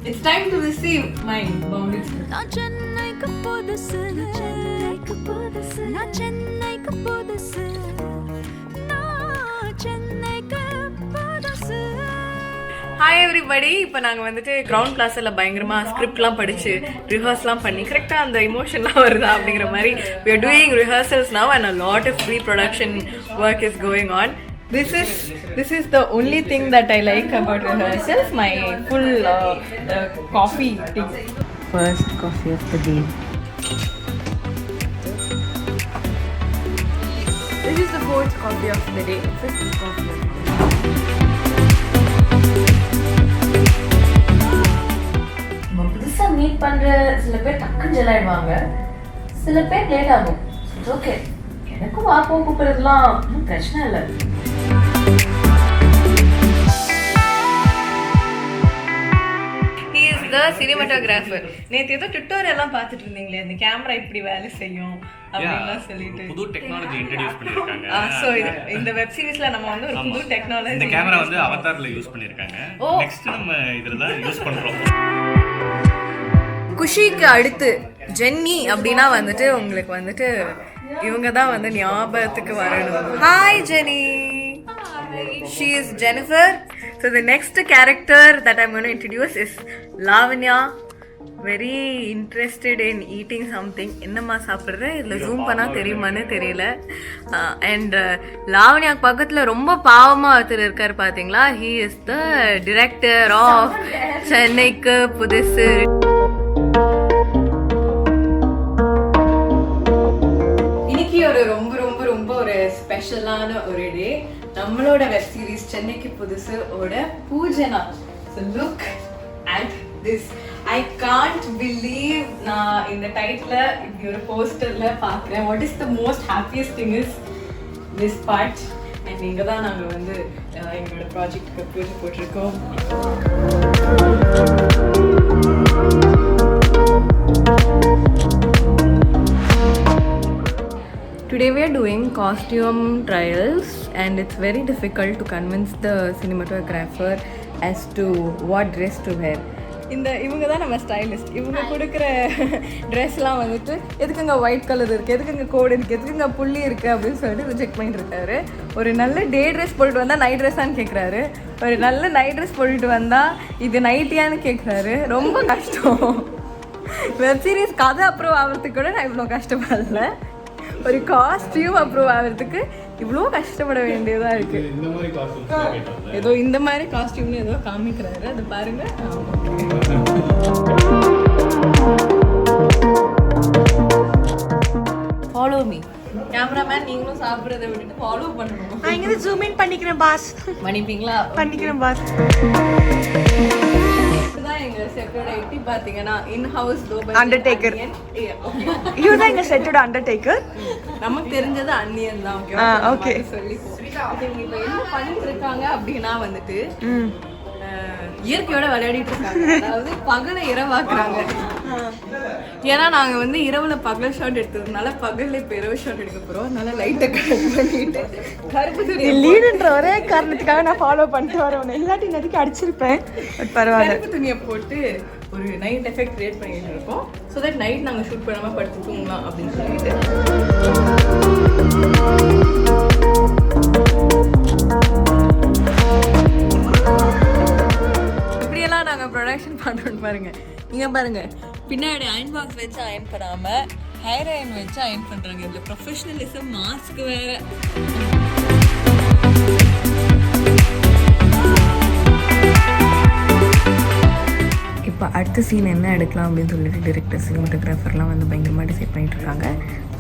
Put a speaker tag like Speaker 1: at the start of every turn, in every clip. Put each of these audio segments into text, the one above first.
Speaker 1: It's time to receive my boundaries.
Speaker 2: நான் சென்னைக்கு புதுசு நான் சென்னைக்கு புதுசு நான் சென்னைக்கு புதுசு.
Speaker 1: Hi everybody. இப்போ நாங்கள் வந்துட்டு கிரவுண்ட் கிளாஸில் பயங்கரமாக ஸ்கிரிப்ட்லாம் படித்து ரிஹர்ஸ்லாம் பண்ணி கரெக்டாக அந்த இமோஷன்லாம் வருதா அப்படிங்கிற மாதிரி we are doing rehearsals now and a lot of pre-production work is going on. This is the only thing that I like about rehearsals, my full coffee thing. First coffee of the day. This is the fourth coffee of the day. Fifth coffee of the day. புதுசா meet பண்ற சில பேர் டக்குன்னு gel ஆயிடுவாங்க, சில பேர் late ஆகும். Okay, எனக்கும் வாப்போம் கூப்பிடுறதுலாம் ஒன்றும் பிரச்சனை இல்லை. He is the cinematographer. நேத்து ஏதோ ட்விட்டர் எல்லாம் பார்த்துட்டு இருந்தீங்களே, இந்த கேமரா இப்படி வேலை செய்யும் அப்படின்லாம் சொல்லிட்டு
Speaker 3: புது டெக்னாலஜி இன்ட்ரோ듀ஸ் பண்ணிருக்காங்க.
Speaker 1: சோ இந்த வெப் சீரிஸ்ல நம்ம வந்து ஒரு புது டெக்னாலஜி,
Speaker 3: இந்த கேமரா வந்து அவதார்ல யூஸ் பண்ணிருக்காங்க. நெக்ஸ்ட் நம்ம இதுல தான் யூஸ் பண்றோம்.
Speaker 1: குஷிக்கு அடுத்து ஜென்னி அப்படின்னா வந்துட்டு உங்களுக்கு வந்துட்டு இவங்க தான் வந்து ஞாபகத்துக்கு வரணும். Hi Jenny. She is Jennifer. So the next character that I'm going to introduce is Lavanya. Very interested in eating something. என்னம்மா சாப்பிட்ற, இதில் ஜூம் பண்ணால் தெரியுமான்னு தெரியல. அண்ட் லாவண்யா பக்கத்தில் ரொம்ப பாவமாக ஒருத்தர் இருக்கார் பார்த்தீங்களா. He is the director of சென்னைக்கு புதுசு. இன்னைக்கு ஒரு ரொம்ப ரொம்ப ரொம்ப ஒரு ஸ்பெஷலான ஒரு டே. நம்மளோட வெப் சீரிஸ் சென்னைக்கு புதுசு ஓட பூஜை நாள். So look at this. I can't believe நான் இந்த டைட்டில் இப்படி ஒரு போஸ்டர்ல பார்க்குறேன். What is the most happiest thing is this part. And இங்கே தான் நாங்கள் வந்து எங்களோட ப்ராஜெக்டுக்கு பூஜை போட்டிருக்கோம். Today we are doing costume trials and it's very difficult to convince the cinematographer as to what dress to wear. இவங்க தான் நம்ம ஸ்டைலிஸ்ட். இவங்க கொடுக்குற ட்ரெஸ்லாம் வந்துட்டு எதுக்குங்க ஒயிட் கலர் இருக்குது, எதுக்குங்க கோடு இருக்குது, எதுக்குங்க புள்ளி இருக்குது அப்படின்னு சொல்லிட்டு செக் பண்ணிட்டு இருக்காரு. ஒரு நல்ல டே ட்ரெஸ் போட்டுட்டு வந்தால் நைட் ட்ரெஸ்ஸான்னு கேட்குறாரு. ஒரு நல்ல நைட் ட்ரெஸ் போட்டுட்டு வந்தால் இது நைட்டியான்னு கேட்குறாரு. ரொம்ப கஷ்டம். வெப் சீரிஸ் கதை அப்ரூவ் ஆகிறதுக்கு கூட நான் இவ்வளோ கஷ்டப்படல. ஒரு காஸ்டியூம் அப்ரூவ் ஆகிறதுக்கு இவ்வளோ கஷ்டப்பட வேண்டியதாக இருக்குது. ஏதோ இந்த மாதிரி காஸ்டியூம்னு ஏதோ காமிக்கிறாரு, அது பாருங்க. Follow me cameraman. நீங்களும் சாப்பிட்றதை விட்டுட்டு ஃபாலோ பண்ணணும்.
Speaker 4: நான் இங்கே ஜூம் இன் பண்ணிக்கிறேன் பாஸ்.
Speaker 1: பண்ணிப்பீங்களா?
Speaker 4: பண்ணிக்கிறேன் பாஸ்.
Speaker 1: எங்க செட்டோட எட்டி பாத்தீங்கன்னா இன் ஹவுஸ்
Speaker 4: அண்டர்டேக்கர். இதுதான் எங்க செட்டோட அண்டர்டேக்கர்.
Speaker 1: நமக்கு தெரிஞ்சது அன்னியன் தான்.
Speaker 4: ஓகே
Speaker 1: சொல்லி இப்போ என்ன பண்ணிட்டு இருக்காங்க அப்படின்னா வந்துட்டு இயற்கையோட விளையாடிட்டு இருக்காங்க. அதாவது பகலை இரவாக்குறாங்க. ஏன்னா நாங்கள் வந்து இரவுல பகல் ஷாட் எடுத்ததுனால பகல்ல இப்போ இரவு ஷாட் எடுக்க போகிறோம். அதனால லைட்டை கட் பண்ணிட்டு கருப்பு துணி
Speaker 4: லீடுன்ற ஒரே காரணத்துக்காக நான் ஃபாலோ பண்ணிட்டு வரேன். இல்லாட்டி நதிக்கு அடிச்சிருப்பேன். பரவாயில்ல.
Speaker 1: கருப்பு துணியை போட்டு ஒரு நைட் எஃபெக்ட் கிரியேட் பண்ணிட்டு இருக்கோம். ஸோ தட் நைட் நாங்கள் ஷூட் பண்ணாமல் படுத்து தூங்கலாம் அப்படின்னு சொல்லிட்டு. இப்படியெல்லாம் நாங்கள் ப்ரொடக்ஷன் பண்ணுறோன்னு பாருங்க. இங்கே பாருங்க, பின்னாடி அயன் பாக்ஸ் வச்சு அயன் பண்ணாமல் ஹேர் அயன் வச்சு அயன் பண்ணுறாங்க. இதில் ப்ரொஃபஷனலிசம், மாஸ்க் வேறு. இப்போ அடுத்த சீன் என்ன எடுக்கலாம் அப்படின்னு சொல்லிட்டு டிரெக்டர், சினிமாட்டோகிராஃபர்லாம் வந்து பயங்கரமாக டிசைட் பண்ணிட்டு இருக்காங்க.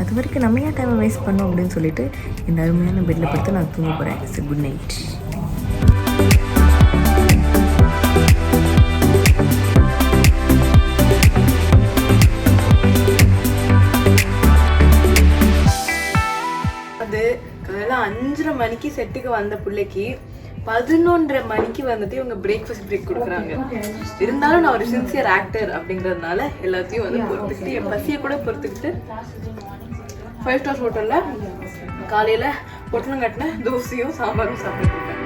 Speaker 1: அது வரைக்கும் நம்ம ஏன் டைமை வேஸ்ட் பண்ணோம் அப்படின்னு சொல்லிட்டு இந்த அருமையான பெட்டில் படுத்து நான் தூங்க போகிறேன். It's good night. அது காலையில் 5:30 மணிக்கு செட்டுக்கு வந்த பிள்ளைக்கு 11:30 மணிக்கு வந்துட்டு இவங்க பிரேக்ஃபாஸ்ட் பிரேக் கொடுக்குறாங்க. இருந்தாலும் நான் ஒரு சின்சியர் ஆக்டர் அப்படிங்கிறதுனால எல்லாத்தையும் வந்து பொறுத்துக்கிட்டு, என் பசியை கூட பொறுத்துக்கிட்டு 5 ஸ்டார் ஹோட்டலில் காலையில் பொட்டலம் கட்டின தோசையும் சாம்பாரும் சாப்பிட்டுருக்கேன்.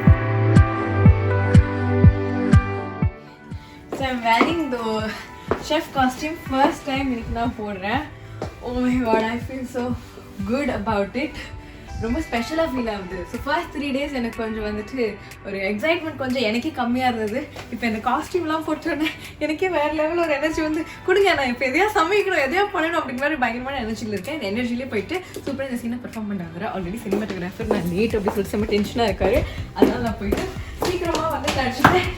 Speaker 1: So I'm wearing the chef costume first time இன்னைக்கு நான் போடுறேன். Oh my god, I feel so good about it. ரொம்ப ஸ்பெஷலாக ஃபீல் ஆகுது. ஸோ ஃபர்ஸ்ட் 3 days எனக்கு கொஞ்சம் வந்துட்டு ஒரு எக்ஸைட்மெண்ட் கொஞ்சம் எனக்கே கம்மியாக இருந்தது. இப்போ இந்த காஸ்டியூம்லாம் போட்டோன்னே எனக்கே வேறு லெவலில் ஒரு எனர்ஜி வந்து கொடுங்க, நான் இப்போ எதையா சமைக்கணும் எதையா பண்ணணும் அப்படிங்கிற மாதிரி பயங்கரமான எனர்ஜியில் இருக்கேன். இந்த எனர்ஜிலே போயிட்டு சூப்பராக இந்த சீனை பெர்ஃபார்ம் பண்ணுறாரு. ஆல்ரெடி சினிமாட்டோகிராஃபர் நான் லேட் அப்படி சொல்லிட்டு செம்ம டென்ஷனாக இருக்காரு. அதனால நான் போயிட்டு சீக்கிரமாக வந்து கிடச்சிட்டேன்.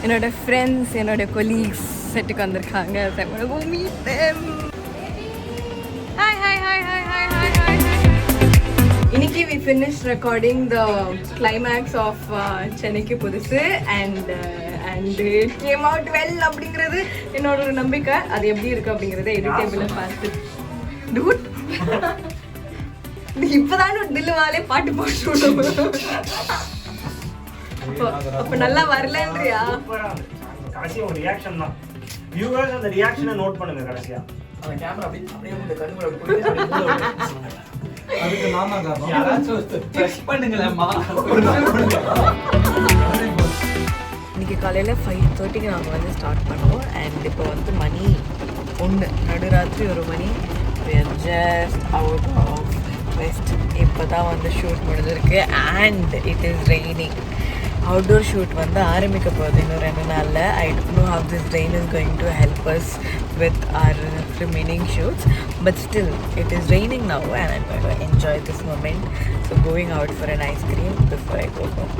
Speaker 1: என்னோட ஃப்ரெண்ட்ஸ் என்னோட கொலீக்ஸ் செட்டுக்கு வந்திருக்காங்க. இன்னைக்கு we finished recording the climax of சென்னைக்கு புதுசு and it came out well அப்படிங்கிறது என்னோட ஒரு நம்பிக்கை. அது எப்படி இருக்கு அப்படிங்கிறத எடிட்டபிளில் பார்த்து டூட் இப்போதான் தில்லுவாலே பாட்டு போட்டு அப்ப நல்லா வரலன்றியா?
Speaker 5: கடைசியா ஒரு ரியாக்ஷன் தான். வியூவர்ஸ் அந்த ரியாக்ஷனை நோட் பண்ணுங்க கடைசியா. அந்த கேமரா அப்படியே உங்க கண்ணுல போய் அதுக்கு நாம காரணம். யாராச்சும் பிரஷ் பண்ணுங்களேம்மா.
Speaker 1: இன்னைக்கு காலையில் 5:30க்கு நாங்கள் வந்து ஸ்டார்ட் பண்ணோம். அண்ட் இப்போ வந்து மணி 1 நடுராத்திரி 1 மணி. Just out of west. இப்போ தான் வந்து ஷூட் முடிஞ்சிருக்கு and it is raining. Outdoor shoot வந்து ஆரம்பிக்க போகுது இன்னும் 2 நாளில். I don't know how this rain is going to help us with our remaining shoots. But still, it is raining now and I'm going to enjoy this moment. So going out for an ice cream before I go home.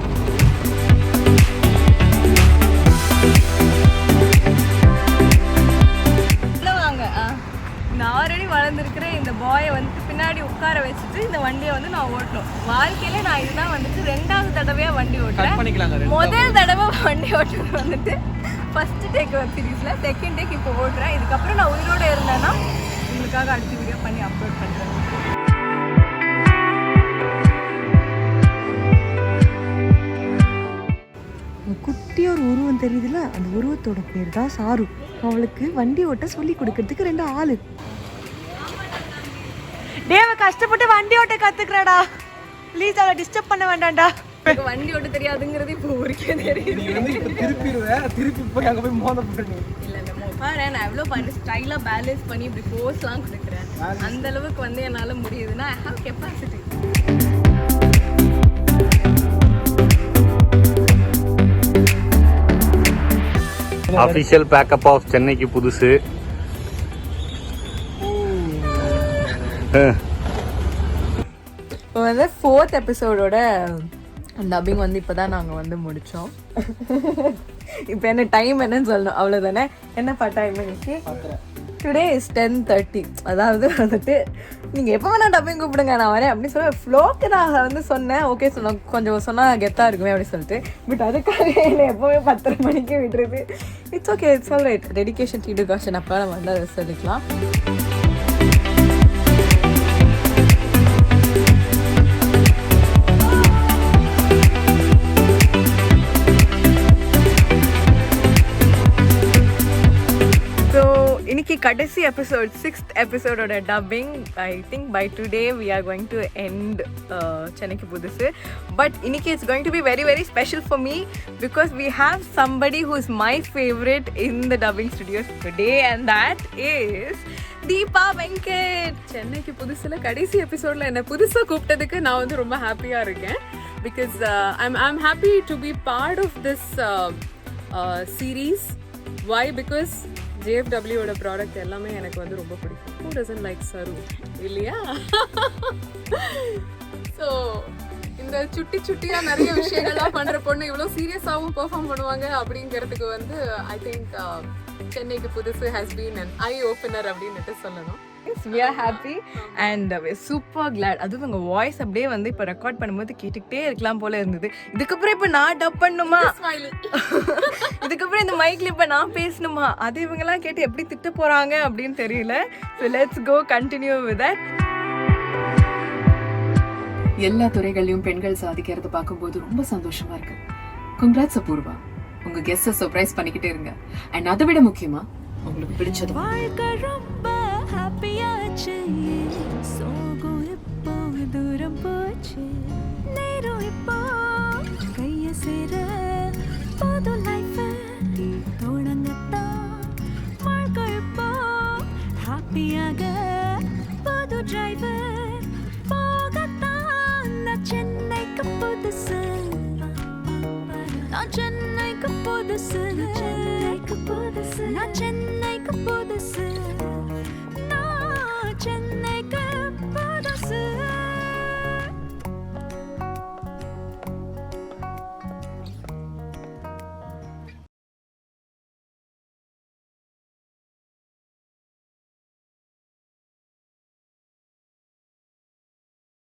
Speaker 1: நான் already வளர்ந்துருக்கிற இந்த பாயை வந்துட்டு பின்னாடி உட்கார வச்சுட்டு இந்த வண்டியை வந்து நான் ஓட்டணும். வாழ்க்கையில நான் இதுதான் வந்துட்டு 2வது தடவையாக வண்டி ஓட்டுறேன். முதல் தடவை வண்டி ஓட்டுறது வந்துட்டு ஃபர்ஸ்ட் டேக் வெப் சீரிஸில், செகண்ட் டேக் இப்போ ஓட்டுறேன். இதுக்கப்புறம் நான் உயிரோடு இருந்தேன்னா உங்களுக்காக அடுத்த வீடியோ பண்ணி அப்லோட் பண்ணுறேன்.
Speaker 4: குட்டி ஒரு உருவம் தெரியுதுல, அந்த உருவத்தோட பேர் தான் சாரு. அவளுக்கு வண்டி ஓட்ட சொல்லி கொடுக்கறதுக்கு 2 ஆளு. தேவ கஷ்டப்பட்டு வண்டி ஓட்ட கத்துக்கிறடா, ப்ளீஸ் அவளை டிஸ்டர்ப் பண்ண வேண்டாம்டா.
Speaker 1: வண்டி ஓட்ட தெரியாதுங்கிறது இப்போ ஊருக்கே தெரியும்.
Speaker 5: திருப்பி போய் அங்கே போய் மோத போட்டு
Speaker 1: இல்லை நான் எவ்வளோ பண்ணி ஸ்டைலாக பேலன்ஸ் பண்ணி இப்படி போஸ்லாம் கொடுக்குறேன். அந்த அளவுக்கு வந்து என்னால் முடியுதுன்னா I have capacity.
Speaker 3: Official backup of சென்னைக்கு புதுசு.
Speaker 1: இப்போ வந்து 4th எபிசோடோட டப்பிங் வந்து இப்போ தான் நாங்கள் வந்து முடித்தோம். இப்போ என்ன டைம் என்னன்னு சொல்லணும், அவ்வளோதானே. என்னப்பா டைம் இன்னைக்கு? Today is 10:30. அதாவது வந்துட்டு நீங்கள் எப்போ வேணால் டப்பிங் கூப்பிடுங்க நான் வரேன் அப்படின்னு சொல்லி ஃப்ளோக்கு நான் வந்து சொன்னேன். ஓகே சொன்னோம், கொஞ்சம் சொன்னால் கெத்தாக இருக்குமே அப்படின்னு சொல்லிட்டு. பட் அதுக்காக என்னை எப்போவுமே 10:30 மணிக்கு விட்டுருது. It's okay, it's all right. Dedication டீடுகாஷன் அப்போ நம்ம வந்து அதை சொல்லிக்கலாம். இன்னைக்கு கடைசி எபிசோட் 6th எபிசோடோட dubbing. I think by today we are going to end சென்னைக்கு புதுசு. பட் இன்னைக்கு it's going to be very very special for me because we have somebody who is my favourite in the dubbing studios today and that is Deepa Venkat.
Speaker 6: சென்னைக்கு புதுசில் கடைசி எபிசோடில் என்னை புதுசாக கூப்பிட்டதுக்கு நான் வந்து ரொம்ப ஹாப்பியாக இருக்கேன். Because I'm happy to be part of this series. Why? Because JFWோட ப்ராடக்ட் எல்லாமே எனக்கு வந்து ரொம்ப பிடிக்கும். Who doesn't like சரு இல்லையா? ஸோ இந்த சுட்டியாக நிறைய விஷயங்கள்லாம் பண்ணுற பொண்ணு இவ்வளோ சீரியஸாகவும் பெர்ஃபார்ம் பண்ணுவாங்க அப்படிங்கிறதுக்கு வந்து ஐ திங்க் சென்னைக்கு புதுசு has been an I opener அப்படின்னுட்டு சொல்லணும்.
Speaker 1: We are happy and we're super glad. அதுவும் உங்கள் வாய்ஸ் அப்படியே வந்து இப்போ ரெக்கார்ட் பண்ணும்போது கேட்டுக்கிட்டே இருக்கலாம் போல இருந்தது. இதுக்கப்புறம் இப்போ நான் டப் பண்ணுமா, இதுக்கப்புறம் இந்த மைக்ல இப்போ நான் பேசணுமா, அது இவங்கெல்லாம் கேட்டு எப்படி திட்ட போகிறாங்க அப்படின்னு தெரியல. So let's go continue with that.
Speaker 6: எல்லா துறைகளையும் பெண்கள் சாதிக்கிறத பார்க்கும்போது ரொம்ப சந்தோஷமா இருக்கு. கங்க்ராட்ஸ் அபூர்வா. உங்க கெஸ்ட்டை சர்ப்ரைஸ் பண்ணிக்கிட்டே இருங்க. அண்ட் அதை விட முக்கியமா உங்களுக்கு பிடிச்சது
Speaker 2: வாழ்க்கை ரொம்ப ஹாப்பியாச்சு சோகம் இப்போ தூரம் போச்சு நேரம் இப்போ கைய சேர புது லைஃப் தொடங்கத்தான் வாழ்க்கை இப்போ ஹாப்பியாக புது டிரைவர் போகத்தான் நான் சென்னைக்கு புதுசு நான் சென்னைக்கு புதுசு நான் சென்னைக்கு புதுசு